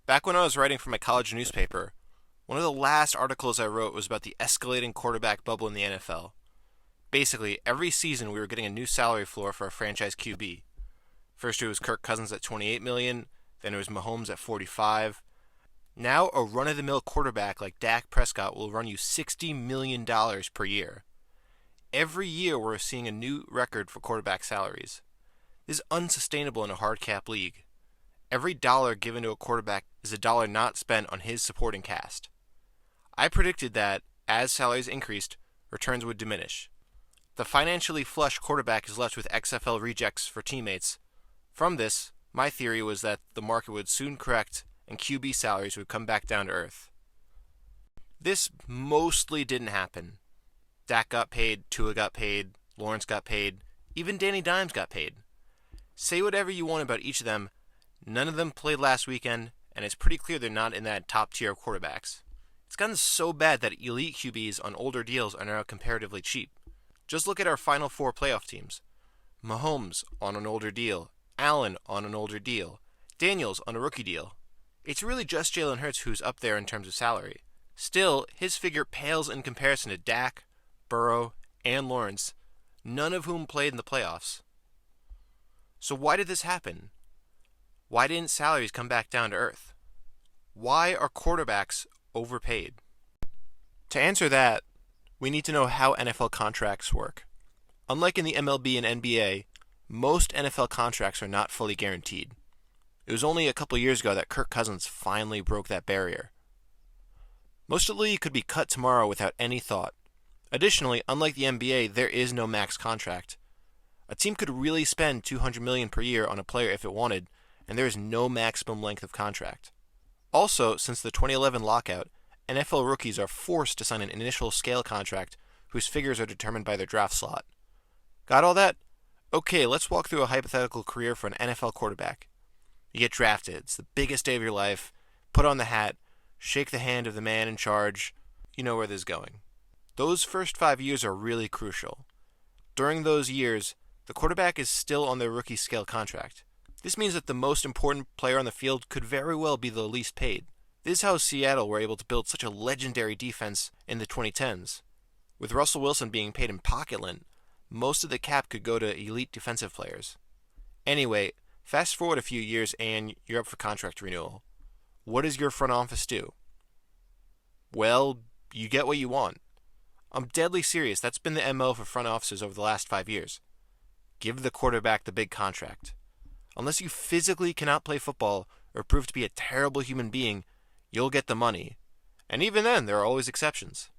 Back when I was writing for my college newspaper, one of the last articles I wrote was about the escalating quarterback bubble in the NFL. Basically, every season we were getting a new salary floor for a franchise QB. First it was Kirk Cousins at $28 million, then it was Mahomes at $45. Now a run-of-the-mill quarterback like Dak Prescott will run you $60 million per year. Every year we're seeing a new record for quarterback salaries. This is unsustainable in a hard cap league. Every dollar given to a quarterback is a dollar not spent on his supporting cast. I predicted that, as salaries increased, returns would diminish. The financially flush quarterback is left with XFL rejects for teammates. From this, my theory was that the market would soon correct and QB salaries would come back down to earth. This mostly didn't happen. Dak got paid, Tua got paid, Lawrence got paid, even Danny Dimes got paid. Say whatever you want about each of them, none of them played last weekend, and it's pretty clear they're not in that top tier of quarterbacks. It's gotten so bad that elite QBs on older deals are now comparatively cheap. Just look at our Final Four playoff teams. Mahomes on an older deal, Allen on an older deal, Daniels on a rookie deal. It's really just Jalen Hurts who's up there in terms of salary. Still, his figure pales in comparison to Dak, Burrow, and Lawrence, none of whom played in the playoffs. So why did this happen? Why didn't salaries come back down to earth? Why are quarterbacks overpaid? To answer that, we need to know how NFL contracts work. Unlike in the MLB and NBA, most NFL contracts are not fully guaranteed. It was only a couple years ago that Kirk Cousins finally broke that barrier. Most of the league could be cut tomorrow without any thought. Additionally, unlike the NBA, there is no max contract. A team could really spend $200 million per year on a player if it wanted, and there is no maximum length of contract. Also, since the 2011 lockout, NFL rookies are forced to sign an initial scale contract whose figures are determined by their draft slot. Got all that? Okay, let's walk through a hypothetical career for an NFL quarterback. You get drafted. It's the biggest day of your life. Put on the hat. Shake the hand of the man in charge. You know where this is going. Those first 5 years are really crucial. During those years, the quarterback is still on their rookie scale contract. This means that the most important player on the field could very well be the least paid. This is how Seattle were able to build such a legendary defense in the 2010s. With Russell Wilson being paid in pocket lint, most of the cap could go to elite defensive players. Anyway, fast forward a few years and you're up for contract renewal. What does your front office do? Well, you get what you want. I'm deadly serious. That's been the MO for front offices over the last 5 years. Give the quarterback the big contract. Unless you physically cannot play football or prove to be a terrible human being, you'll get the money. And even then, there are always exceptions.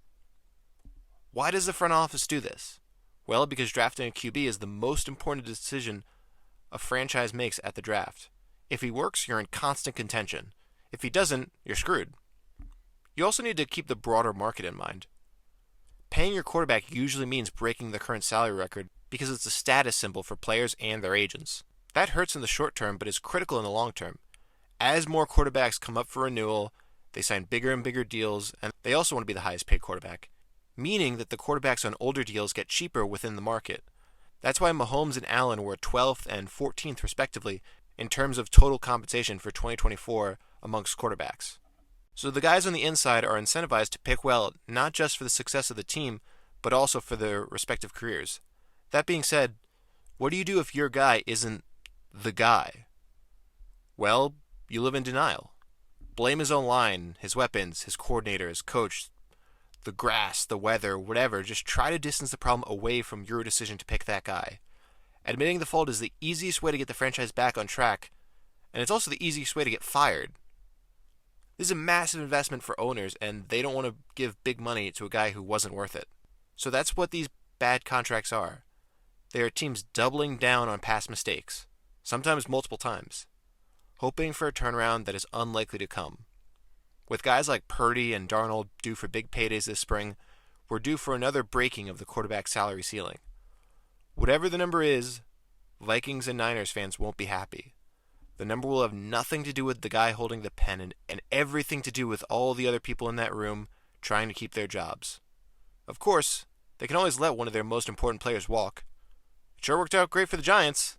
Why does the front office do this? Well, because drafting a QB is the most important decision a franchise makes at the draft. If he works, you're in constant contention. If he doesn't, you're screwed. You also need to keep the broader market in mind. Paying your quarterback usually means breaking the current salary record because it's a status symbol for players and their agents. That hurts in the short term, but is critical in the long term. As more quarterbacks come up for renewal, they sign bigger and bigger deals, and they also want to be the highest paid quarterback, meaning that the quarterbacks on older deals get cheaper within the market. That's why Mahomes and Allen were 12th and 14th respectively in terms of total compensation for 2024 amongst quarterbacks. So the guys on the inside are incentivized to pick well, not just for the success of the team, but also for their respective careers. That being said, what do you do if your guy isn't the guy? Well, you live in denial. Blame his own line, his weapons, his coordinator, his coach, the grass, the weather, whatever. Just try to distance the problem away from your decision to pick that guy. Admitting the fault is the easiest way to get the franchise back on track, and it's also the easiest way to get fired. This is a massive investment for owners, and they don't want to give big money to a guy who wasn't worth it. So that's what these bad contracts are. They are teams doubling down on past mistakes, sometimes multiple times, hoping for a turnaround that is unlikely to come. With guys like Purdy and Darnold due for big paydays this spring, we're due for another breaking of the quarterback salary ceiling. Whatever the number is, Vikings and Niners fans won't be happy. The number will have nothing to do with the guy holding the pen and everything to do with all the other people in that room trying to keep their jobs. Of course, they can always let one of their most important players walk. It sure worked out great for the Giants.